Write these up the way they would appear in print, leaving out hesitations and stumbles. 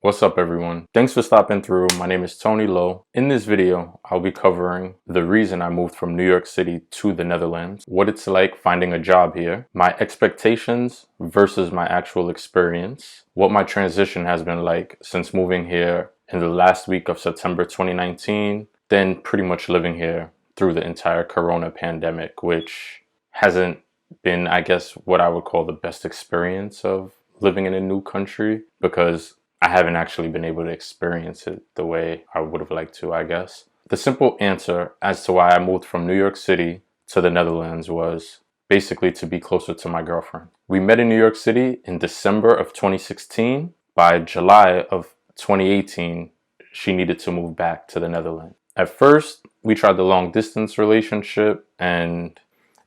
What's up everyone? Thanks for stopping through. My name is Tony Lowe. In this video, I'll be covering the reason I moved from New York City to the Netherlands, what it's like finding a job here, my expectations versus my actual experience, what my transition has been like since moving here in the last week of September 2019, then pretty much living here through the entire Corona pandemic, which hasn't been, I guess, what I would call the best experience of living in a new country, because I haven't actually been able to experience it the way I would have liked to, I guess. The simple answer as to why I moved from New York City to the Netherlands was basically to be closer to my girlfriend. We met in New York City in December of 2016. By July of 2018, she needed to move back to the Netherlands. At first, we tried the long distance relationship and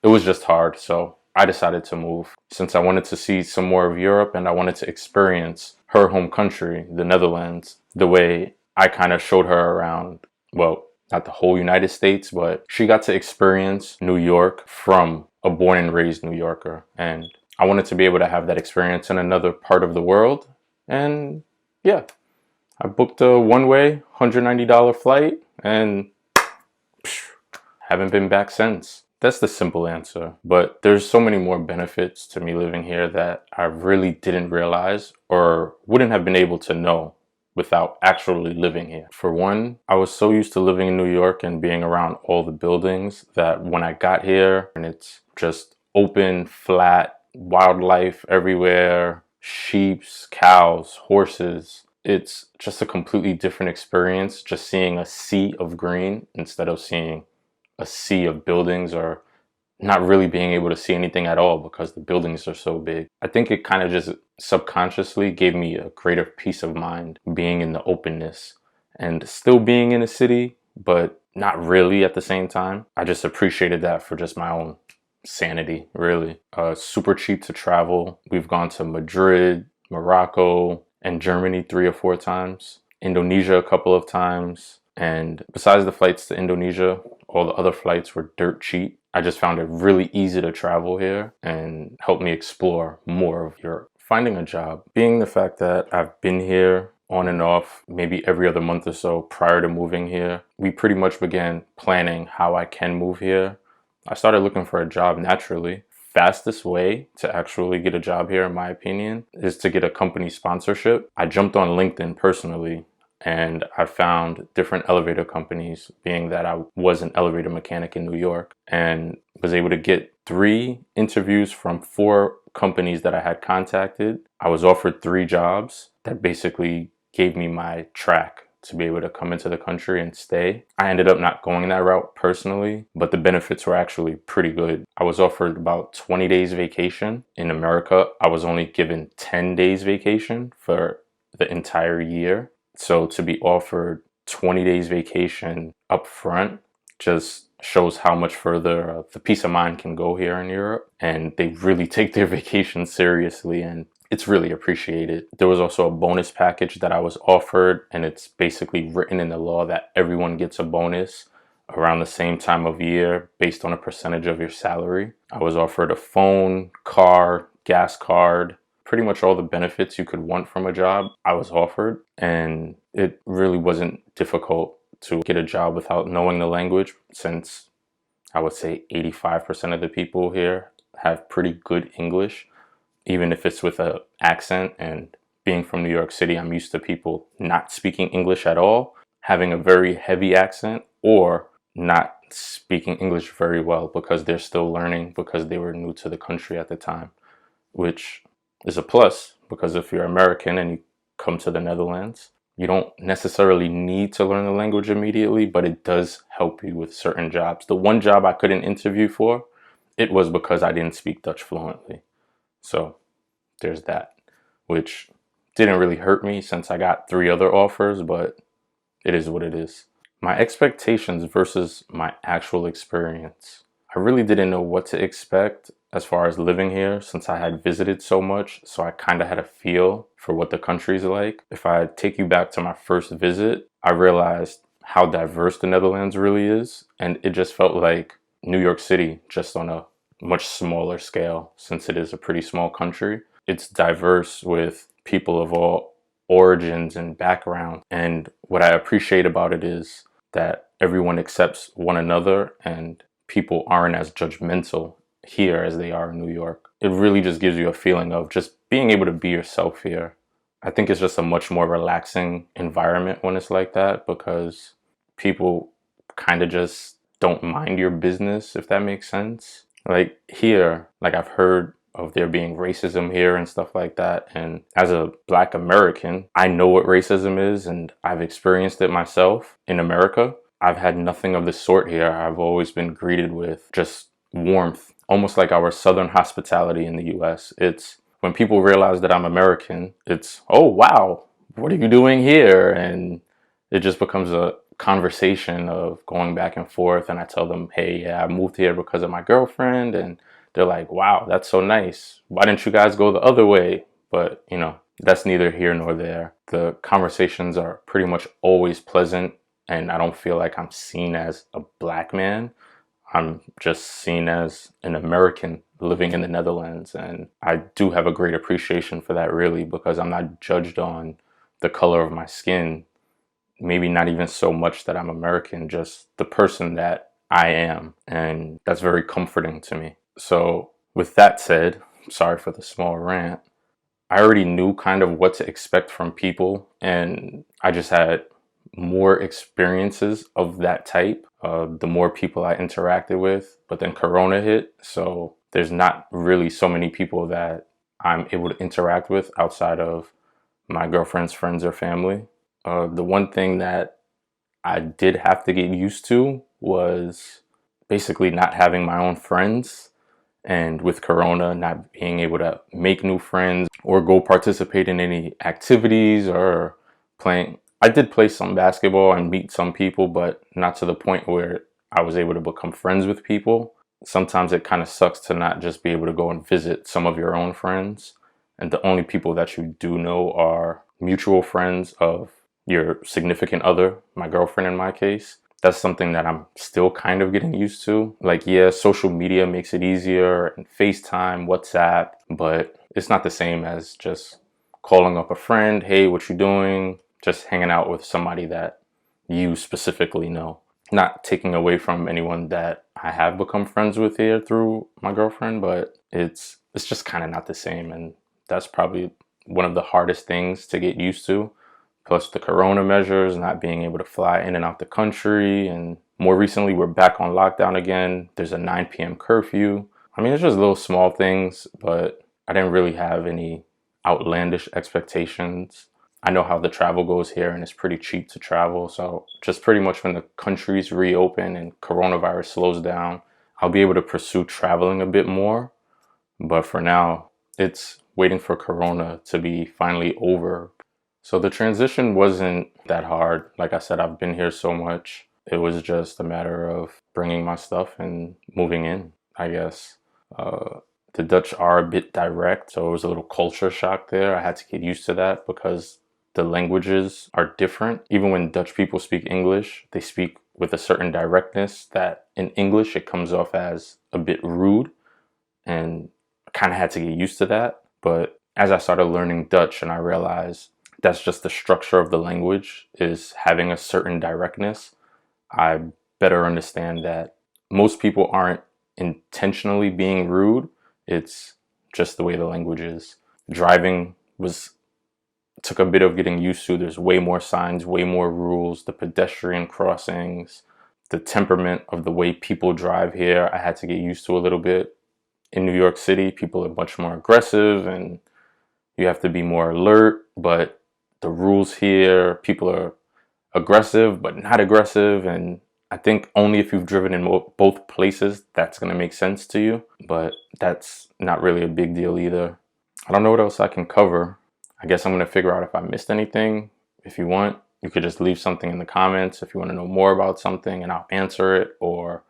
it was just hard, so I decided to move since I wanted to see some more of Europe and I wanted to experience her home country, the Netherlands, the way I kind of showed her around, well, not the whole United States, but she got to experience New York from a born and raised New Yorker. And I wanted to be able to have that experience in another part of the world. And yeah, I booked a one-way $190 flight and haven't been back since. That's the simple answer, but there's so many more benefits to me living here that I really didn't realize or wouldn't have been able to know without actually living here. For one, I was so used to living in New York and being around all the buildings that when I got here and it's just open, flat, wildlife everywhere, sheep, cows, horses, it's just a completely different experience just seeing a sea of green instead of seeing a sea of buildings, or not really being able to see anything at all because the buildings are so big. I think it kind of just subconsciously gave me a greater peace of mind being in the openness and still being in a city, but not really at the same time. I just appreciated that for just my own sanity, really. Super cheap to travel. We've gone to Madrid, Morocco, and Germany 3 or 4 times, Indonesia a couple of times. And besides the flights to Indonesia, all the other flights were dirt cheap. I just found it really easy to travel here and helped me explore more of Europe. Finding a job, being the fact that I've been here on and off maybe every other month or so prior to moving here, we pretty much began planning how I can move here. I started looking for a job naturally. Fastest way to actually get a job here, in my opinion, is to get a company sponsorship. I jumped on LinkedIn personally and I found different elevator companies, being that I was an elevator mechanic in New York, and was able to get 3 interviews from 4 companies that I had contacted. I was offered 3 jobs that basically gave me my track to be able to come into the country and stay. I ended up not going that route personally, but the benefits were actually pretty good. I was offered about 20 days vacation. In America, I was only given 10 days vacation for the entire year. So to be offered 20 days vacation up front just shows how much further the peace of mind can go here in Europe. And they really take their vacation seriously, and it's really appreciated. There was also a bonus package that I was offered, and it's basically written in the law that everyone gets a bonus around the same time of year based on a percentage of your salary. I was offered a phone, car, gas card, pretty much all the benefits you could want from a job I was offered, and it really wasn't difficult to get a job without knowing the language, since I would say 85% of the people here have pretty good English, even if it's with an accent. And being from New York City, I'm used to people not speaking English at all, having a very heavy accent, or not speaking English very well because they're still learning because they were new to the country at the time, which is a plus, because if you're American and you come to the Netherlands, you don't necessarily need to learn the language immediately, but it does help you with certain jobs. The one job I couldn't interview for, it was because I didn't speak Dutch fluently. So there's that, which didn't really hurt me since I got 3 other offers, but it is what it is. My expectations versus my actual experience. I really didn't know what to expect as far as living here, since I had visited so much, so I kind of had a feel for what the country's like. If I take you back to my first visit, I realized how diverse the Netherlands really is, and it just felt like New York City, just on a much smaller scale, since it is a pretty small country. It's diverse with people of all origins and background. And what I appreciate about it is that everyone accepts one another and people aren't as judgmental here as they are in New York. It really just gives you a feeling of just being able to be yourself here. I think it's just a much more relaxing environment when it's like that, because people kind of just don't mind your business, if that makes sense. Like here, like I've heard of there being racism here and stuff like that. And as a Black American, I know what racism is and I've experienced it myself in America. I've had nothing of the sort here. I've always been greeted with just warmth, almost like our Southern hospitality in the US. It's when people realize that I'm American, it's, oh, wow, what are you doing here? And it just becomes a conversation of going back and forth. And I tell them, hey, yeah, I moved here because of my girlfriend. And they're like, wow, that's so nice. Why didn't you guys go the other way? But, you know, that's neither here nor there. The conversations are pretty much always pleasant. And I don't feel like I'm seen as a Black man. I'm just seen as an American living in the Netherlands. And I do have a great appreciation for that, really, because I'm not judged on the color of my skin. Maybe not even so much that I'm American, just the person that I am. And that's very comforting to me. So with that said, sorry for the small rant. I already knew kind of what to expect from people, and I just had more experiences of that type the more people I interacted with. But then Corona hit, so there's not really so many people that I'm able to interact with outside of my girlfriend's friends or family. The one thing that I did have to get used to was basically not having my own friends. And with Corona, not being able to make new friends or go participate in any activities or playing. I did play some basketball and meet some people, but not to the point where I was able to become friends with people. Sometimes it kind of sucks to not just be able to go and visit some of your own friends. And the only people that you do know are mutual friends of your significant other, my girlfriend in my case. That's something that I'm still kind of getting used to. Like, yeah, social media makes it easier, and FaceTime, WhatsApp, but it's not the same as just calling up a friend, hey, what you doing? Just hanging out with somebody that you specifically know. Not taking away from anyone that I have become friends with here through my girlfriend, but it's just kind of not the same. And that's probably one of the hardest things to get used to. Plus the Corona measures, not being able to fly in and out the country. And more recently, we're back on lockdown again. There's a 9 p.m. curfew. I mean, it's just little small things, but I didn't really have any outlandish expectations. I know how the travel goes here, and it's pretty cheap to travel. So just pretty much when the countries reopen and coronavirus slows down, I'll be able to pursue traveling a bit more. But for now, it's waiting for Corona to be finally over. So the transition wasn't that hard. Like I said, I've been here so much. It was just a matter of bringing my stuff and moving in, I guess. The Dutch are a bit direct, so it was a little culture shock there. I had to get used to that because the languages are different. Even when Dutch people speak English, they speak with a certain directness that in English it comes off as a bit rude, and I kind of had to get used to that. But as I started learning Dutch and I realized that's just the structure of the language, is having a certain directness, I better understand that most people aren't intentionally being rude. It's just the way the language is. Driving took a bit of getting used to. There's way more signs, way more rules, the pedestrian crossings, the temperament of the way people drive here, I had to get used to a little bit. In New York City, people are much more aggressive and you have to be more alert, but the rules here, people are aggressive but not aggressive, and I think only if you've driven in both places that's going to make sense to you, but that's not really a big deal either. I don't know what else I can cover. I guess I'm going to figure out if I missed anything. If you want, you could just leave something in the comments if you want to know more about something and I'll answer it, or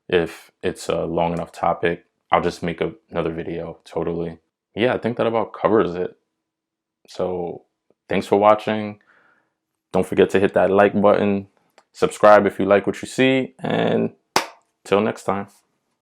if it's a long enough topic, I'll just make another video. Totally. Yeah, I think that about covers it. So thanks for watching. Don't forget to hit that like button. Subscribe if you like what you see. And till next time.